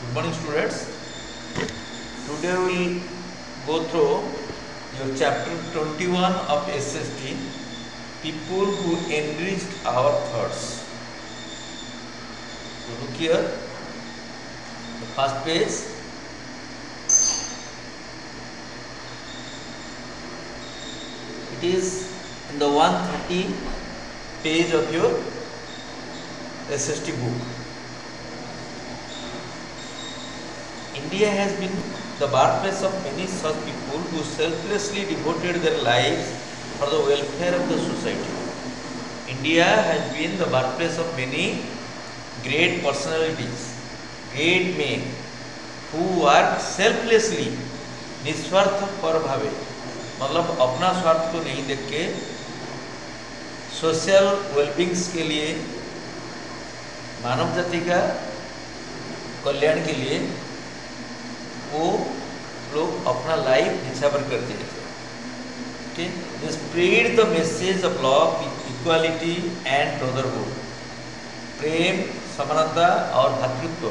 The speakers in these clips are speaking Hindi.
Good morning, students. Today we will go through your chapter 21 of SST, people who enriched our thoughts. So look here, the first page. It is in the 130 page of your SST book. India has been the birthplace of many such people who selflessly devoted their lives for the welfare of the society. India has been the birthplace of many great personalities, great men who work selflessly, निस्वार्थ पर भावे, मतलब अपना स्वार्थ को नहीं देख के सोशल वेलबींग्स के लिए, मानव जाति का कल्याण के लिए वो लोग अपना लाइफ निछावर कर दिए थे. ठीक, they spread the message of love, equality and brotherhood. प्रेम, समानता और भातृत्व,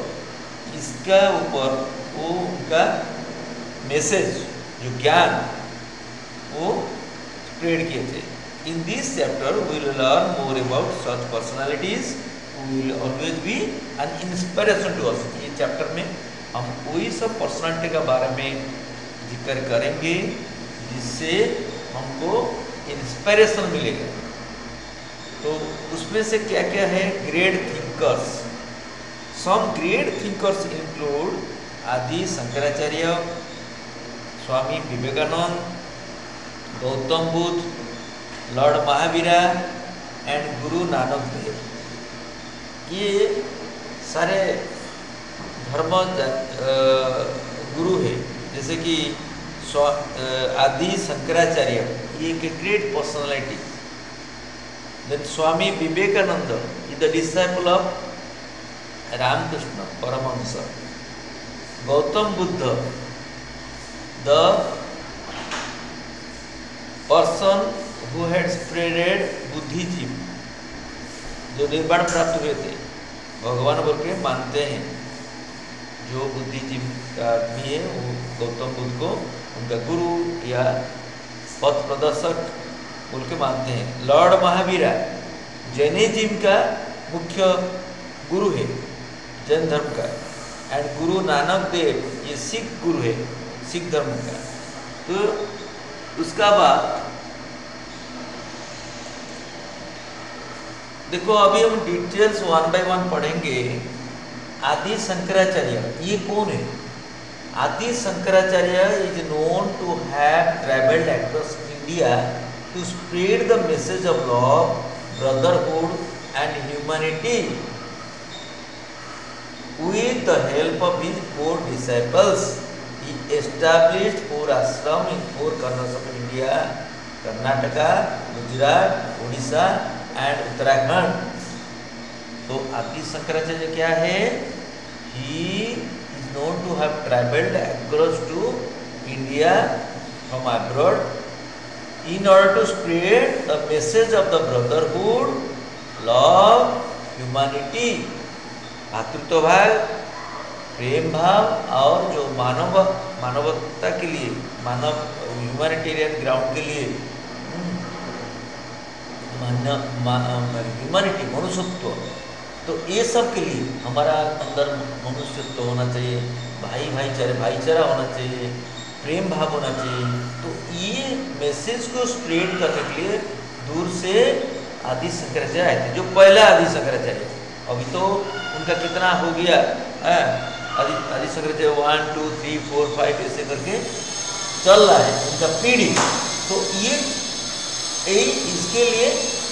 इसका ऊपर वो उनका मैसेज, जो ज्ञान, वो स्प्रेड किए थे. In this chapter we will learn more about such personalities who will always be an inspiration to us. ये चैप्टर में हम वही सब पर्सनालिटी के बारे में जिक्र करेंगे जिससे हमको इंस्पिरेशन मिलेगा. तो उसमें से क्या क्या है? Great thinkers. Some great thinkers include Adi Shankaracharya, Swami Vivekananda, Gautam Buddha, Lord Mahavira and Guru Nanak देव. ये सारे धर्म गुरु है. जैसे कि आदि शंकराचार्य, ये एक great personality. Then Swami Vivekananda is the disciple of Ramakrishna Paramahamsa. Gautam Buddha, the person who had spreaded Buddhism, जो निर्वाण प्राप्त हुए थे, भगवान बोल के मानते हैं. जो बुद्धिजीव का आदमी है वो गौतम बुद्ध को उनका गुरु या पथ प्रदर्शक बोल के मानते हैं. लॉर्ड महावीरा जैनिज्म का मुख्य गुरु है, जैन धर्म का. एंड गुरु नानक देव, ये सिख गुरु है, सिख धर्म का. तो उसका बाद देखो, अभी हम डिटेल्स वन बाय वन पढ़ेंगे. आदि शंकराचार्य, ये कौन है? Adi Shankaracharya is known to have travelled across India to spread the message of love, brotherhood and humanity with the help of his 4 disciples. He established 4 ashram in 4 corners of India: Karnataka, Gujarat, Odisha and Uttarakhand. तो आदि शंकराचार्य क्या है? He is known to have traveled across to India from abroad in order to spread the message of the brotherhood, love, humanity, भातृत्व भाव, प्रेम भाव और जो मानवता के लिए, मानव ह्यूमैनिटेरियन ग्राउंड के लिए, ह्यूमैनिटी, मनुष्यत्व. तो ये सब के लिए हमारा अंदर मनुष्यत्व होना चाहिए, भाईचारा होना चाहिए, प्रेम भाव होना चाहिए. तो ये मैसेज को स्प्रेड करने के लिए दूर से आदि शंकराचार्य आए थे, जो पहला आदि शंकराचार्य. अभी तो उनका कितना हो गया, आदि शंकराचार्य 1 2 3 4 5 ऐसे करके चल रहा है उनका पीढ़ी. तो ये इसके लिए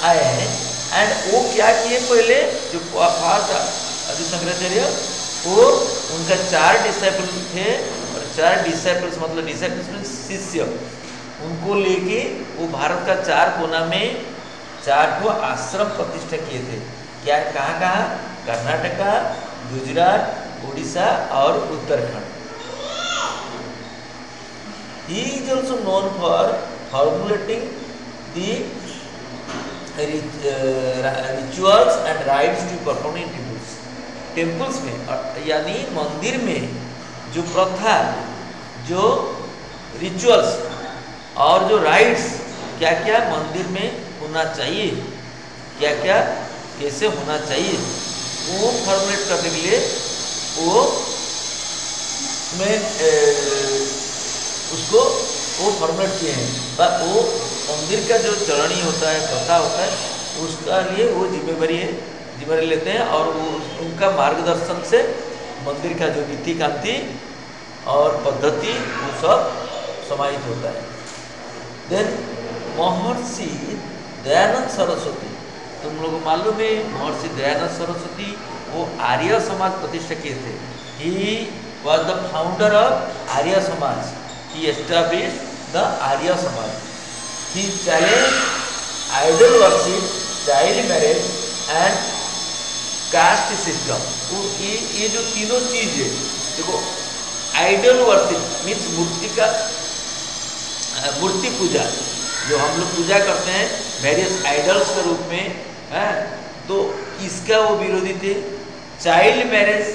आए हैं. एंड वो क्या किए? पहले जो फास्ट आदि शंकराचार्य, वो उनका 4 डिसाइपल थे, और 4 डिसाइपल्स मतलब डिसाइपल्स में शिष्य, उनको लेके वो भारत का 4 कोना में 4 को आश्रम प्रतिष्ठा किए थे. क्या, कहाँ कहाँ? कर्नाटका, गुजरात, उड़ीसा और Uttarakhand. He is also known for formulating the rituals and rites to perform in temples में, यानी मंदिर में जो प्रथा, जो रिचुअल्स और जो राइट्स, क्या क्या मंदिर में होना चाहिए, क्या क्या कैसे होना चाहिए, वो फॉर्मुलेट करने के लिए वो उसको वो फॉर्मुलेट किए हैं। वो मंदिर का जो चलनी होता है, प्रथा होता है, उसका लिए वो जिम्मेदारी लेते हैं और वो उनका मार्गदर्शन से मंदिर का जो नीति कांति और पद्धति वो सब समाहित होता है। देन महर्षि दयानंद सरस्वती, तुम लोगों को मालूम है महर्षि दयानंद सरस्वती वो आर्य समाज प्रतिष्ठा किए थे। He was the founder of Arya Samaj. He established the Arya Samaj. He challenge idol worship, child marriage and caste system. ये जो तीनों चीज है, देखो आइडल वर्शिप मीन्स मूर्ति पूजा, जो हम लोग पूजा करते हैं वेरियस आइडल्स के रूप में है, तो इसका वो विरोधी थे। चाइल्ड मैरिज,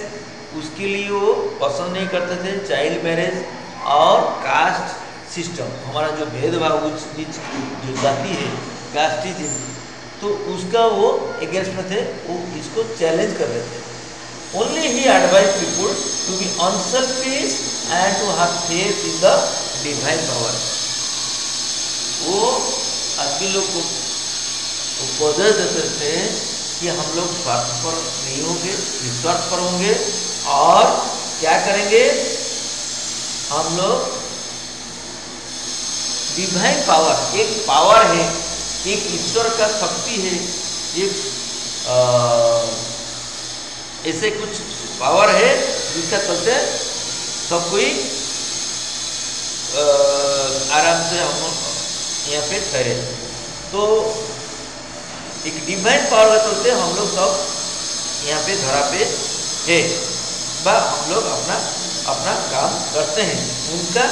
उसके लिए वो पसंद नहीं करते थे चाइल्ड मैरिज। और कास्ट सिस्टम, हमारा जो भेदभाव उच्च नीच जो जाति है, कास्टिज्म, तो उसका वो अगेंस्ट में थे, वो इसको चैलेंज कर रहे थे। ओनली ही advise people to be unselfish and to have faith in the divine power. वो आदमी लोग को उपदेश देते थे कि हम लोग स्वार्थपर नहीं होंगे, निस्वार्थ पर होंगे और क्या करेंगे, हम लोग डिवाइन पावर, एक पावर है, एक ईश्वर का शक्ति है, एक ऐसे कुछ पावर है जिसका चलते सब कोई आराम से हम यहाँ पे ठहरे। तो एक डिवाइन पावर के चलते हम लोग सब यहाँ पे धरा पे है, हम लोग अपना काम करते हैं उनका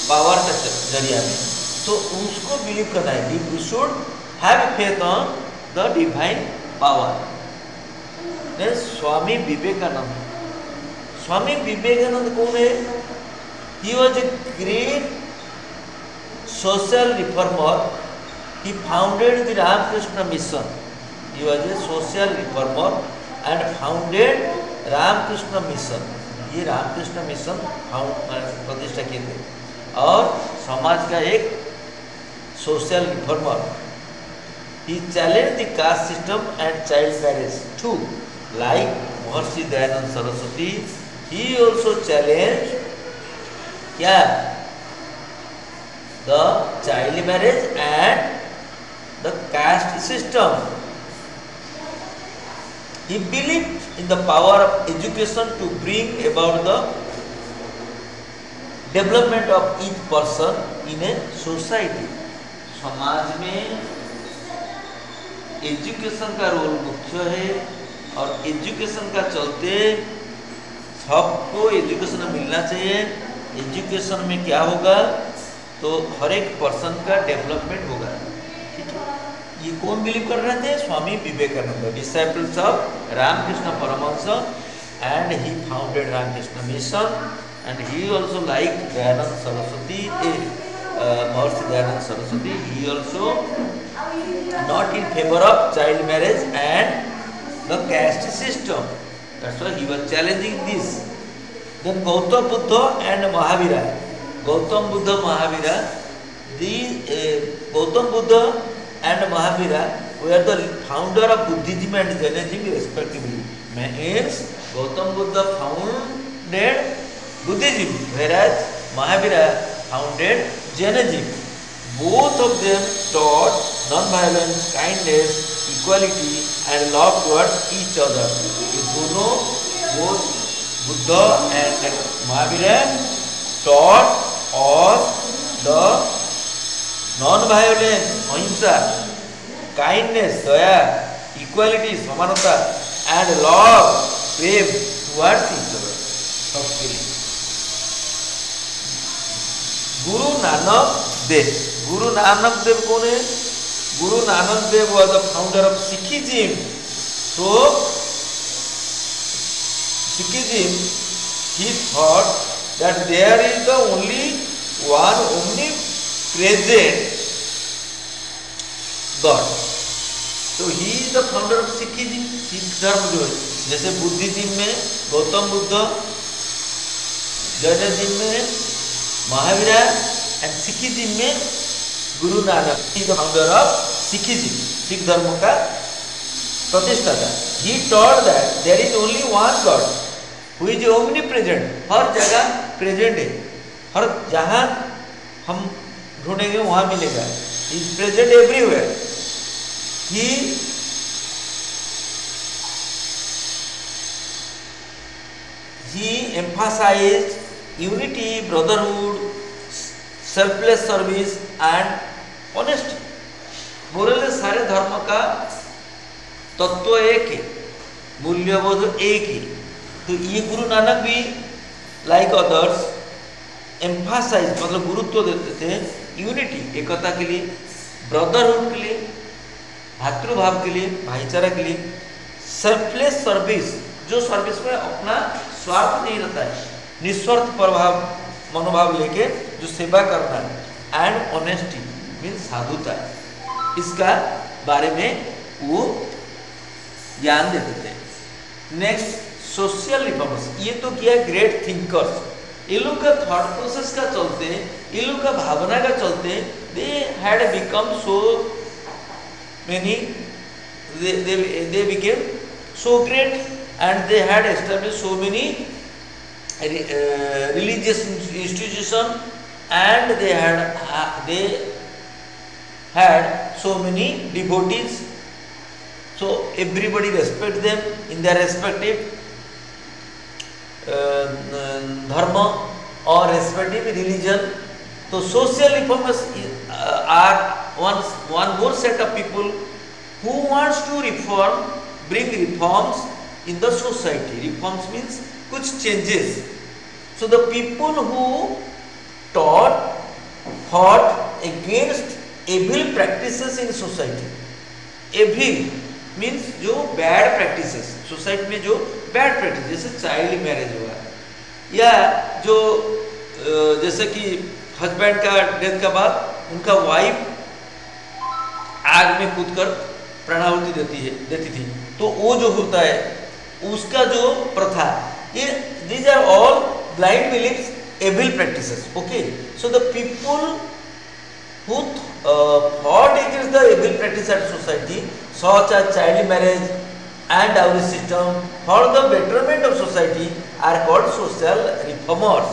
पावर का जरिया में। तो उसको बिलीव करना है। We should have faith on the divine power. Swami Vivekananda, Swami Vivekananda कौन है? He was a great social reformer. He founded the Ramakrishna mission. He was a social reformer and founded Ramakrishna mission. ये रामकृष्ण मिशन प्रतिष्ठा किए थे और समाज का एक social reformer. He challenge the caste system and child marriage too, like Maharshi Dayanand Saraswati. He also challenge क्या, the child marriage and the caste system. He believed in the power of education to bring about the development of each person in a society. समाज में एजुकेशन का रोल मुख्य है और एजुकेशन का चलते सबको एजुकेशन मिलना चाहिए। एजुकेशन में क्या होगा, तो हर एक पर्सन का डेवलपमेंट होगा। ठीक है, ये कौन बिलीव कर रहे थे? Swami Vivekananda, disciples of Ramakrishna Paramhansa, and he founded Ramakrishna mission and he also like Dayanand Saraswati, Maharshi Dayanand Saraswati. He also not in favour of child marriage and the caste system. That's why he was challenging this. Then Gautam Buddha and Mahavira. Gautam Buddha, Mahavira. Gautam Buddha and Mahavira were the founder of Buddhism and Jainism respectively. Means Gautam Buddha founded Buddhism, whereas Mahavira founded Jainism. Both of them taught non-violence, kindness, equality and love towards each other. ये दोनों, both Buddha and Mahavira taught us the non-violence, अहिंसा, kindness, दया, equality, समानता and love, Prem towards each other, सबके लिए। गुरु नानक देव, गुरु नानक देव कौन है? गुरु नानक देव was the founder of Sikhism. So Sikhism, he thought that there is the only one omnipresent God. So he is the founder of Sikhism. Sikh धर्म जो है, जैसे बुद्धिज्म में गौतम बुद्ध, जैनिज्म में महावीर एंड सिखिज्म में Guru Nanak, he the founder of Sikhism, Sikh धर्म का प्रतिष्ठाता. He taught that there is only one God who is omnipresent, हर जगह प्रेजेंट है, हर जहाँ हम ढूंढेंगे वहाँ मिलेगा. He is present everywhere. He emphasized unity, brotherhood, selfless service and honesty. Moral सारे धर्म का तत्व एक है, मूल्यबोध एक ही. तो ये गुरु नानक भी लाइक अदर्स एम्फासाइज मतलब गुरुत्व देते थे यूनिटी, एकता के लिए, ब्रदरहुड के लिए, भातृभाव के लिए, भाईचारा के लिए, सेल्फलेस सर्विस, जो सर्विस में अपना स्वार्थ नहीं रहता है, निस्वार्थ प्रभाव मनोभाव लेके जो सेवा करना है, एंड ऑनेस्टी मीन्स साधुता, इसका बारे में वो ज्ञान देते थे. Next social reforms. ये तो किया ग्रेट थिंकर्स. ये लोग का थॉट प्रोसेस का चलते, ये लोग का भावना का चलते, they had become so many, they became so great and they had established so many religious institutions and they had so many devotees, so everybody respect them in their respective dharma or respective religion. So social reformers are one more set of people who wants to reform, bring reforms in the society. Reforms means कुछ changes. So the people who fought against evil practices in society. Evil means जो bad practices, society में जो bad practices, जैसे child marriage हुआ, या जो जैसे कि हस्बैंड का डेथ का बाद उनका वाइफ आग में कूदकर प्राणाहुति देती थी, तो वो जो होता है उसका जो प्रथा, ये these are all blind beliefs, evil practices. Okay, so the people who fought against the evil practices at society, such as child marriage and dowry system, for the betterment of society, are called social reformers.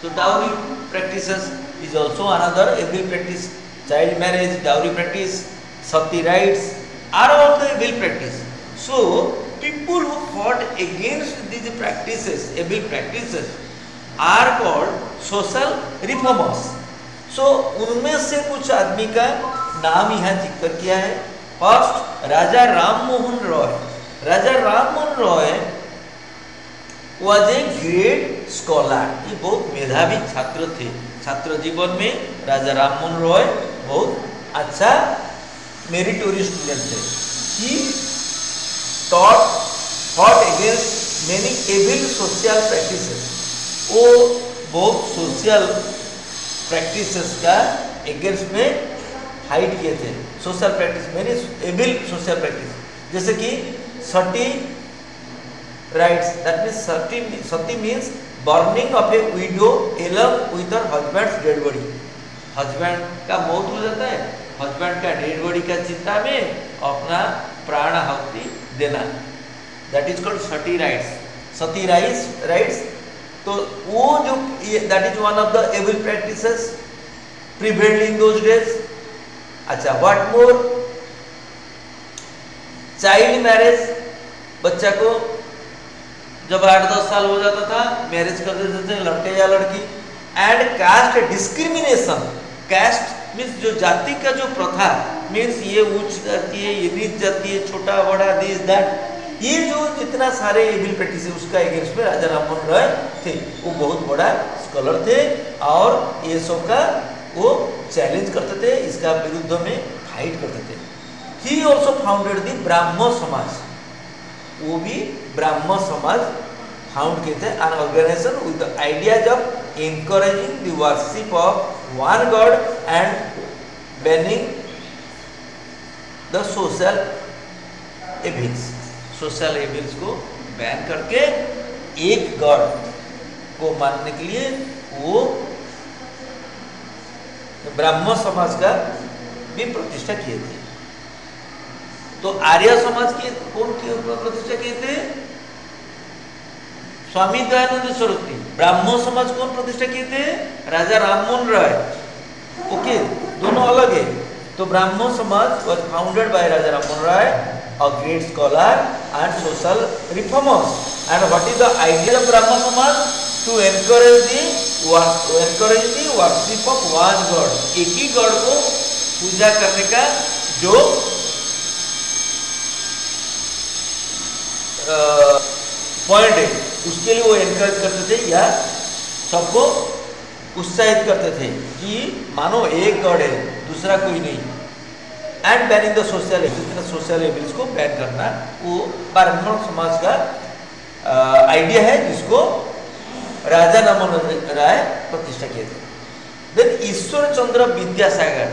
So dowry practices is also another evil practice. Child marriage, dowry practice, sati rights are all the evil practice. So people who fought against these practices, evil practices, are called social reformers. So उनमें से कुछ आदमी का नाम यहाँ जिक्र किया है. First, Raja Ram Mohan Roy. Raja Ram Mohan Roy was a great scholar. ये बहुत मेधावी छात्र थे. छात्र जीवन में राजा राम मोहन रॉय बहुत अच्छा मेरिटोरियस स्टूडेंट थे. He fought against many evil social practices. वो बहुत सोशल प्रैक्टिसेस का अगेंस्ट में फाइट किए थे. Social practice many evil social practice, जैसे कि sati rites, that means sati means burning of a widow along with her husband's dead body. Husband का मौत हो जाता है, हस्बैंड का डेड बॉडी का चिंता में अपना प्राण आहुति देना, that is called sati rites. Sati rites तो वो जो that is one of the evil practices prevailed in those days. अच्छा, व्हाट मोर, चाइल्ड मैरिज. बच्चा को जब 8-10 साल हो जाता था मैरिज कर देते थे, लड़के या लड़की. And caste discrimination. Caste means जो जाति का जो प्रथा, मीन्स ये उच्च जाति है, ये नीच जाति है, छोटा बड़ा दिस दैट, ये जो जितना सारे एविल प्रैक्टिस है उसका अगेंस्ट में राजा राम मोहन रॉय थे. वो बहुत बड़ा स्कॉलर थे और ये सब का वो चैलेंज करते थे, इसका विरुद्ध में फाइट करते थे. ही ऑल्सो फाउंडेड द ब्राह्मण समाज. वो भी ब्राह्मण समाज फाउंड किए थे an organization with the ideas of encouraging the worship of one god and banning the social evils. Social evils को बैन करके एक गॉड को मानने के लिए वो ब्राह्मण समाज का भी प्रतिष्ठा किए थे। तो आर्य समाज के कौन की प्रतिष्ठा किए थे? स्वामी दयानंद सरस्वती। ब्राह्मण समाज कौन प्रतिष्ठा किए थे? राजा राममोहन राय। ओके, दोनों अलग है। तो ब्राह्मण समाज was founded by Raja Rammohn Rai, a great scholar and social reformers. And what is the idea of Brahmo Samaj? To encourage the worship of one God. एक ही गॉड को पूजा करने का जो पॉइंट है उसके लिए वो एनकरेज करते थे या सबको उत्साहित करते थे कि मानो एक गॉड है, दूसरा कोई नहीं। And banning the social social evils को बैन करना वो ब्राह्मण समाज का आइडिया है जिसको राजा राममोहन राय प्रतिष्ठा किए थे। Then Ishwar Chandra Vidyasagar,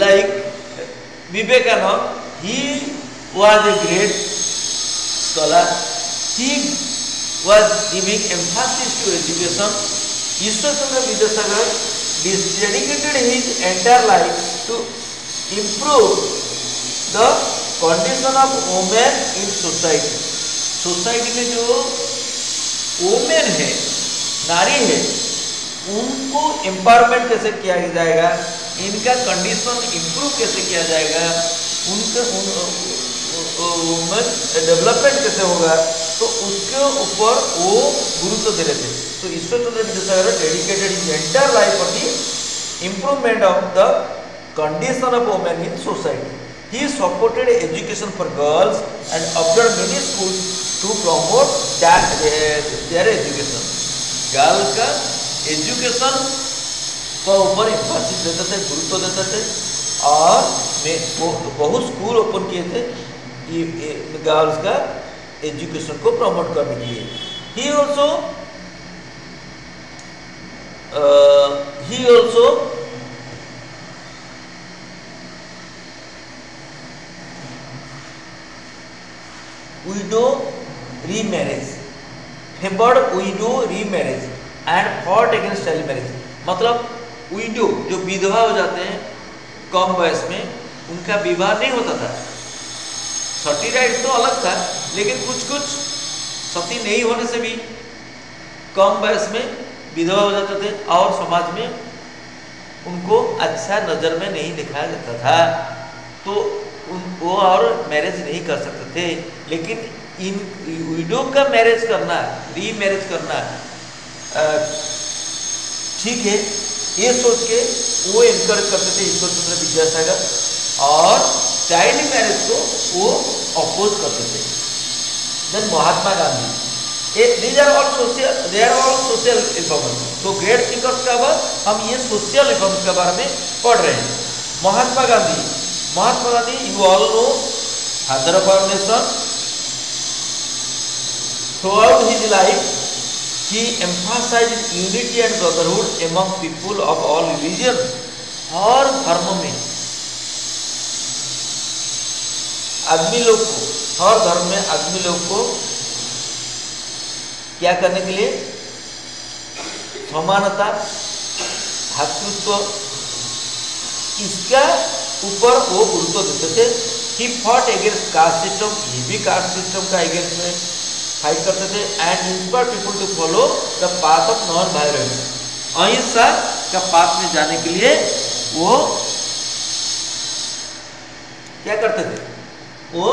like Vivekananda, he was a great scholar. He was giving emphasis to education. Ishwar Chandra Vidyasagar dedicated his entire life to improve the condition of women in society. Society में जो वुमेन है, नारी है, उनको एम्पावरमेंट कैसे किया जाएगा, इनका कंडीशन इम्प्रूव कैसे किया जाएगा, उनका वुमेन डेवलपमेंट कैसे होगा, तो उसके ऊपर वो गुरुत्व दे रहे थे। तो Ishwar Chandra Vidyasagar dedicated his entire life for the improvement of the condition of women in society. He supported education for girls and opened many schools to promote their education. Girl का एजुकेशन का ऊपर एम्फासिस देते थे, गुरुत्व देते थे, और बहुत स्कूल ओपन किए थे गर्ल्स का एजुकेशन को प्रमोट करने के लिए। He also widow remarriage, favored widow remarriage and fought against child marriage। मतलब widow जो विधवा हो जाते हैं कम वयस में, उनका विवाह नहीं होता था। सती राइट तो अलग था, लेकिन कुछ सती नहीं होने से भी कम वयस में विधवा हो जाते थे और समाज में उनको अच्छा नज़र में नहीं दिखाया जाता था, तो वो और मैरिज नहीं कर सकते थे। लेकिन इन विडो का मैरिज करना, रीमैरिज करना ठीक है, ये सोच के वो एनकरेज करते थे ईश्वर चंद्र विद्यासागर, और चाइल्ड मैरिज को वो अपोज करते थे। Then Mahatma Gandhi, they are all social reformers. तो ग्रेट थिंकर्स का बाद हम ये सोशल रिफॉर्म्स के बारे में पढ़ रहे हैं। Mahatma Gandhi, you all know, father of our nation. Throughout his life, he emphasized unity and brotherhood among people of all religions. हर धर्म में आदमी लोग को, हर धर्म में आदमी लोग को क्या करने के लिए, समानता, भातृत्व, इसका ऊपर वो गुरुत्व देते थे। He fought against caste system, ये भी कास्ट सिस्टम का अगेंस्ट में फाइट करते थे। And inspire people to follow the path of non violence, अहिंसा का पाथ में जाने के लिए वो क्या करते थे, वो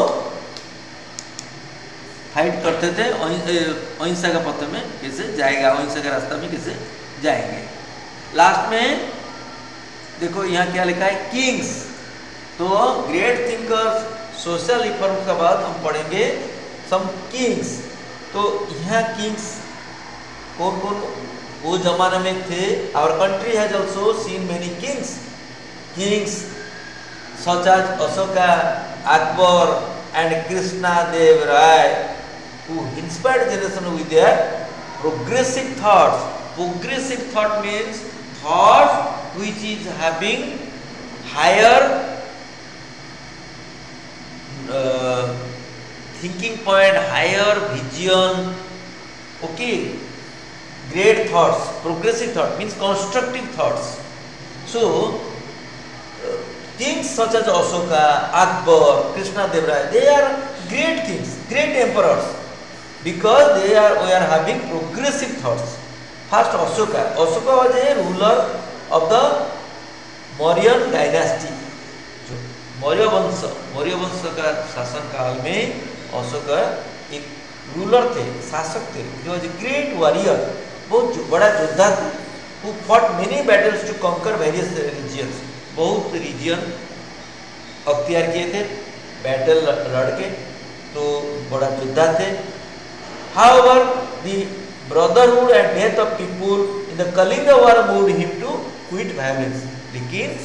फाइट करते थे अहिंसा का पथ में कैसे जाएगा, अहिंसा का रास्ता में कैसे जाएंगे। लास्ट में देखो यहाँ क्या लिखा है, किंग्स। तो ग्रेट थिंकर्स, सोशल रिफॉर्म के बाद हम पढ़ेंगे सम किंग्स। तो यहाँ किंग्स कौन कौन वो जमाने में थे। Our country has also seen many kings such as Ashoka, Akbar and Krishna Deva Raya who inspired generation with their progressive thoughts. Progressive thought means thought which is having higher thinking point, higher vision. Okay, great thoughts. Progressive thought means constructive thoughts. So kings such as Ashoka, Akbar, Krishnadev Raya, they are great kings, great emperors, because we are having progressive thoughts. First Ashoka was a ruler of the Mauryan dynasty. Maurya वंश का शासन काल में अशोक एक रूलर थे, शासक थे. He was a great warrior, बहुत बड़ा योद्धा थे. Who fought many battles to conquer various regions, बहुत रीजियन अख्तियार किए थे, बैटल लड़ के, तो बड़ा योद्धा थे. However the brotherhood and death of people in the Kalinga war moved him to quit violence. लेकिन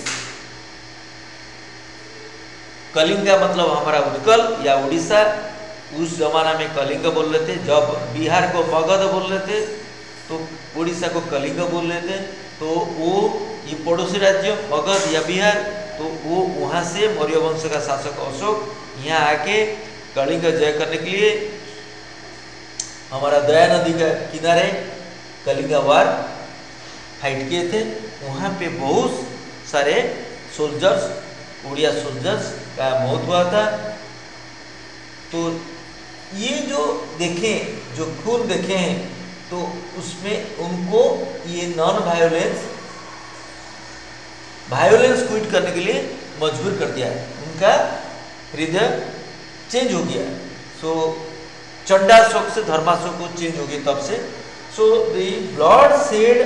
कलिंगा मतलब हमारा उत्कल या उड़ीसा, उस जमाना में कलिंग बोल रहे थे. जब बिहार को मगध बोल रहे थे तो उड़ीसा को कलिंग बोल रहे थे. तो वो ये पड़ोसी राज्य मगध या बिहार, तो वो वहाँ से मौर्य वंश का शासक अशोक यहाँ आके कलिंग जय करने के लिए हमारा दया नदी के किनारे कलिंगा वार फाइट किए थे. वहाँ पे बहुत सारे सोल्जर्स, उड़िया सोल्जर्स का मौत हुआ था. तो ये जो देखें, जो खून देखे हैं, तो उसमें उनको ये नॉन वायोलेंस क्विट करने के लिए मजबूर कर दिया है. उनका हृदय चेंज हो गया. सो चंडाशोक से धर्माशोक को चेंज हो गया तब से. So the bloodshed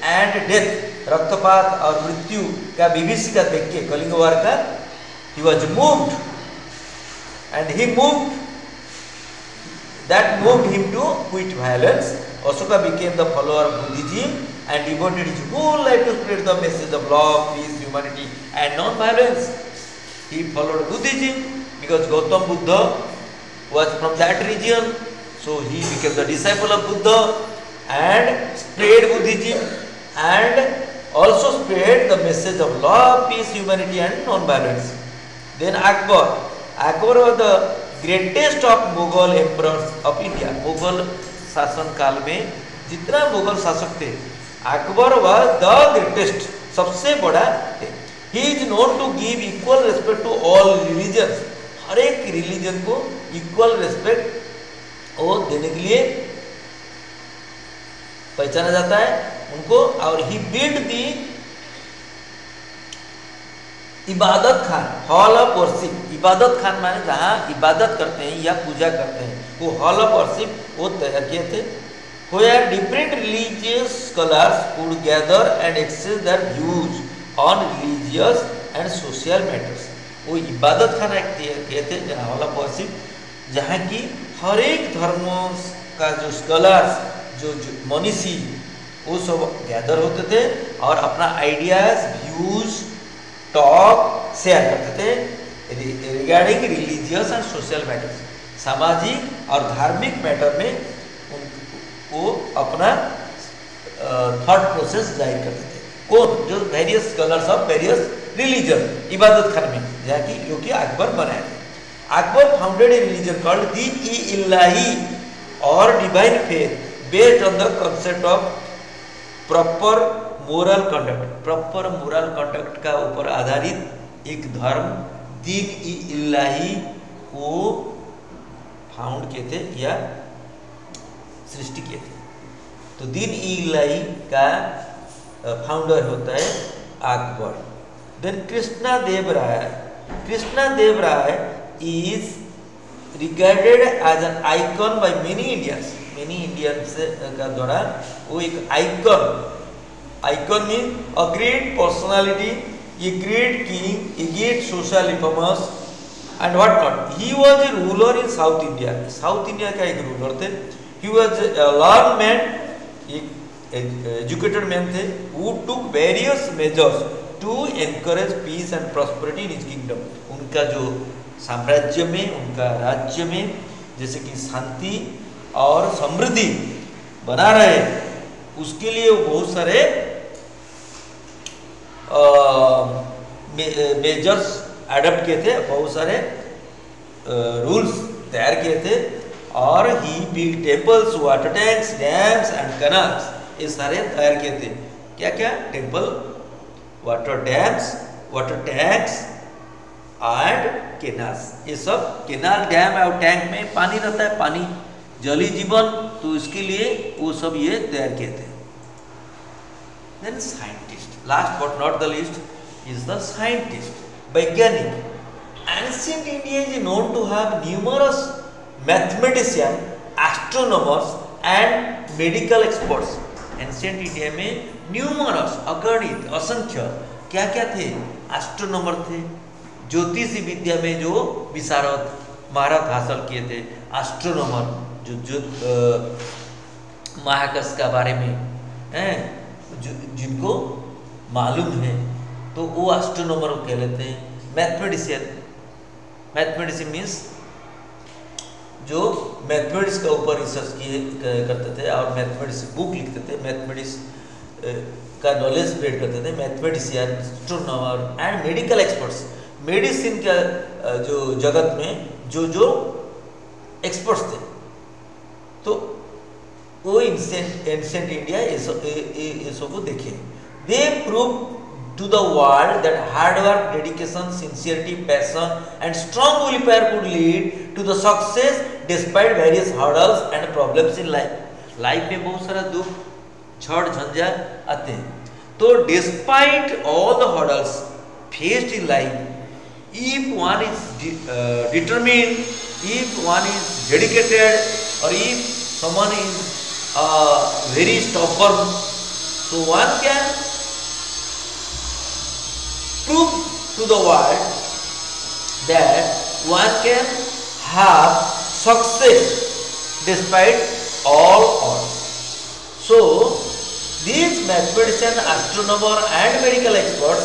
and death, रक्तपात और मृत्यु का विभीषिका देख के कलिंग वार का he was moved and he moved, that moved him to quit violence. Ashoka became the follower of Buddhism and devoted his whole life to spread the message of love, peace, humanity and non-violence. He followed Buddhism because Gautam Buddha was from that region, so he became the disciple of Buddha and spread Buddhism and also spread the message of love, peace, humanity and non-violence. Then Akbar was the greatest of Mughal emperors of India. Mughal शासन काल में जितना मुगल शासक थे, अकबर was the greatest, सबसे बड़ा थे. He is known to give equal respect to all religions. हर एक रिलीजन को इक्वल रेस्पेक्ट वो देने के लिए पहचाना जाता है उनको. और ही बिल्ड दी इबादत खान, हॉल ऑफ वर्शिप. इबादत खान माने जहाँ इबादत करते हैं या पूजा करते हैं, वो हॉल ऑफ वर्शिप वो तैयार किए थे. Where different religious scholars could gather and exchange their views on religious and social matters. वो इबादत खाना किए थे, हॉल ऑफ वर्शिप, जहाँ की हर एक धर्मों का जो स्कॉलर्स, जो मनीषी, वो सब गैदर होते थे और अपना आइडियाज, व्यूज, टॉक शेयर करते थे regarding religious and social matters. सामाजिक और धार्मिक मैटर में वो अपना थॉट प्रोसेस जाहिर करते थे. कौन? जो various scholars of various religion, इबादत खान में, जहाँ की जो कि अकबर बनाए थे. Akbar founded a religion called Din-i-Ilahi और divine faith based on the concept of proper moral conduct. Proper moral conduct का ऊपर आधारित एक धर्म दीन-ई-इलाही को फाउंड किए थे या सृष्टि किए थे. तो दीन-ई-इलाही का फाउंडर होता है Akbar. Then Krishnadeva Raya is regarded as an icon by many Indians का द्वारा वो एक icon mean a great personality, a great king, a great social reformers and what not. He was a ruler in South India. South India का एक रूलर थे. He was a learn man, एक एजुकेटेड मैन थे. Who took various measures to encourage peace and prosperity in his kingdom. उनका जो साम्राज्य में, उनका राज्य में जैसे कि शांति और समृद्धि बना रहे, उसके लिए वो बहुत सारे मेजर्स एडप्ट किए थे, बहुत सारे रूल्स तैयार किए थे। और he build temples, water tanks, dams and canals, ये सारे तैयार किए थे। क्या क्या? Temple, water dams, water tanks and canals. ये सब कैनाल, डैम और टैंक में पानी रहता है, पानी जल ही जीवन, तो इसके लिए वो सब ये तैयार किए थे। Then scientist, last but not the least is the scientist, वैज्ञानिक। Ancient India is known to have numerous mathematician, astronomers and medical experts. Ancient India में न्यूमरस, अगणित, असंख्य क्या क्या थे? एस्ट्रोनॉमर थे, ज्योतिषी विद्या में जो विशारद महारत हासिल किए थे, एस्ट्रोनॉमर जो महाकाश का बारे में हैं, जिनको मालूम है, तो वो एस्ट्रोनॉमर को कहलाते हैं। मैथमेटिशियन, मैथमेटिशियन मीन्स जो मैथमेटिक्स के ऊपर रिसर्च किए करते थे और मैथमेटिक्स बुक लिखते थे, मैथमेटिक्स का नॉलेज स्प्रेड करते थे। Mathematician, astronomer and medical experts, medicine का जो जगत में जो एक्सपर्ट्स थे, तो वो एंशिएंट इंडिया ये सब को देखे। They prove to the world that hard work, dedication, sincerity, passion and strong willpower could lead to the success despite various hurdles and problems in life. Life में बहुत सारा दुख, झड़ झंझट आते हैं, तो despite all the hurdles faced in life, if one is determined, if one is dedicated, or if someone is very stubborn, so one can prove to the world that one can have success despite all odds. So these mathematicians, astronomers and medical experts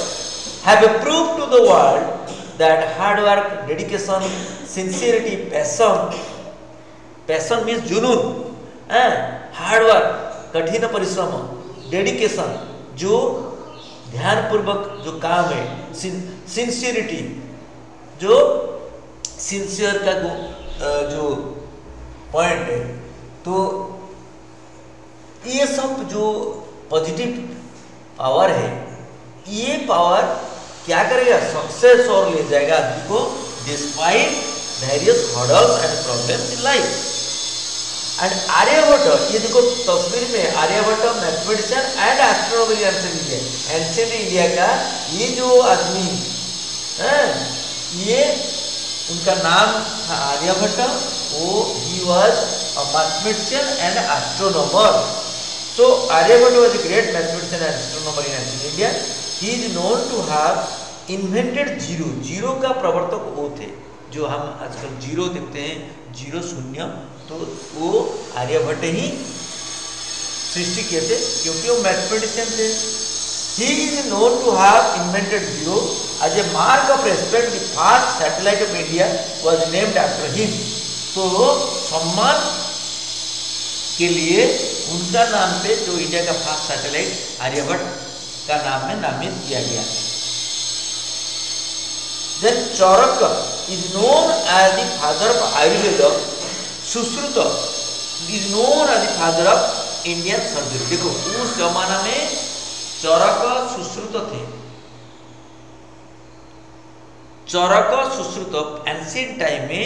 have proved to the world that hard work, dedication, sincerity, passion means जुनून, हार्ड वर्क, कठिन परिश्रम, डेडिकेशन, जो ध्यान पूर्वक जो काम है, सिंसियरिटी, जो सिंसियर का जो पॉइंट है, तो ये सब जो पॉजिटिव पावर है, ये पावर क्या करेगा? सक्सेस और ले जाएगा आदमी को despite various hurdles and problems in life. And Aryabhatta, ये देखो तस्वीर में Aryabhatta mathematician and astronomer ancient India का ये जो आदमी है, ये उनका नाम था आर्यभट्ट, वो he was a mathematician and astronomer. So Aryabhatta was a great mathematician and astronomer in ancient India. He is known to have invented zero, zero का प्रवर्तक वो थे, जो हम आजकल जीरो देखते हैं, जीरो शून्य, तो वो आर्यभट्ट ही सृष्टि किए थे, क्योंकि वो मैथमेटिशियन थे। He is known to have invented zero as a mark of respect. The first satellite of India was named after him. तो सम्मान के लिए उनका नाम पे जो इंडिया का फर्स्ट सैटेलाइट आर्यभट्ट का नाम में नामित किया गया। Then Charak is known as the father of Ayurveda. Sushruta is known as the father of Indian surgery. देखो उस जमाना में चरक सुश्रुत थे, चरक सुश्रुत एंशिएंट टाइम में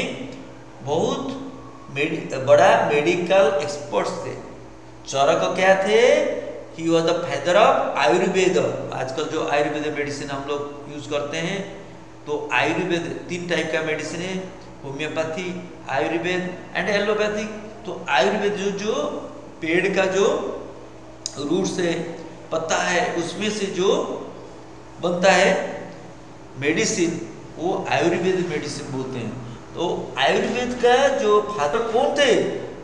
बहुत बड़ा मेडिकल एक्सपर्ट्स थे। चरक क्या थे? He was the father of Ayurveda. आजकल जो आयुर्वेद मेडिसिन हम लोग यूज करते हैं, तो आयुर्वेद 3 टाइप का मेडिसिन है, होम्योपैथी, आयुर्वेद एंड एलोपैथिक। तो आयुर्वेद जो पेड़ का जो रूट से पत्ता है, उसमें से जो बनता है मेडिसिन, वो आयुर्वेद मेडिसिन बोलते हैं। तो आयुर्वेद का जो फादर कौन थे?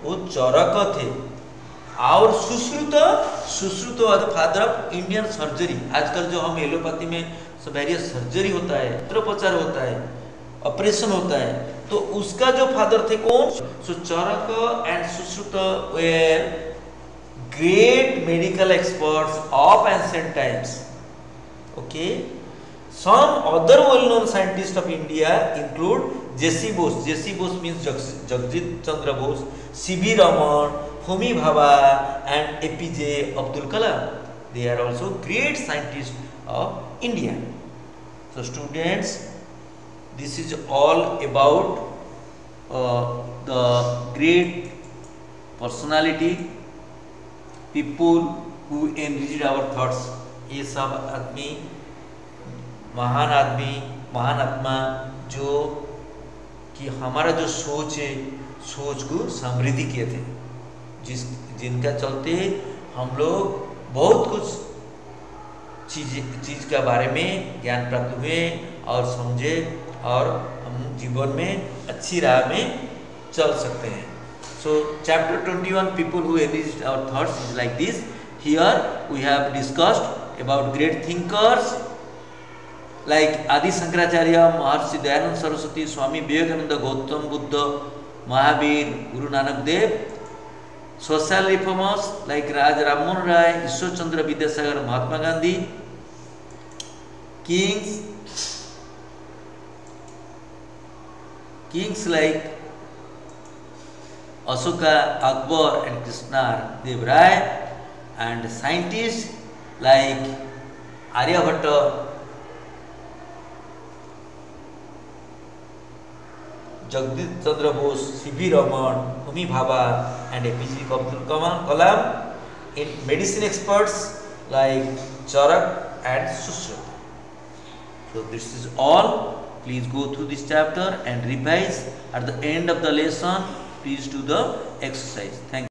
वो चरक थे। और Sushruta father of Indian surgery. आजकल जो हम एलोपैथी में वेरियस सर्जरी होता है, अस्त्रोपचार होता है, ऑपरेशन होता है, तो उसका जो फादर थे कौन? So Charak and Sushruta were great medical experts of ancient times. Okay. Some other well-known scientists of India include J.C. Bose. J.C. Bose means Jagdish Chandra Bose, C.V. Raman, Homi Bhabha, and A.P.J. Abdul Kalam. They are also great scientists of India. So, students, this is all about the great personality, people who enriched our thoughts. ये सब आदमी महान आदमी, महान आत्मा, जो कि हमारा जो सोच है, सोच को समृद्धि किए थे, जिनका चलते हम लोग बहुत कुछ चीज़ के बारे में ज्ञान प्राप्त हुए और समझे और हम जीवन में अच्छी राह में चल सकते हैं. So chapter 21 people who enriched our thoughts is like this. Here we have discussed about great thinkers like Adi Shankaracharya, Maharshi Dayanand Saraswati, Swami Vivekananda, Gautam Buddha, Mahavir, Guru Nanak Dev. Social reformers like Raj Rammohn Rai, Ishwar Chandra Vidyasagar, Mahatma Gandhi. Kings like Ashoka, Akbar and Krishna Dev Rai, and scientists like Aryabhatta, Jagdish Chandra Bose, C.V. Raman, Homi Bhabha, and A.P.J. Abdul Kalam. In medicine experts like Charak and Sushruta. So this is all. Please go through this chapter and revise. At the end of the lesson, please do the exercise. Thank you.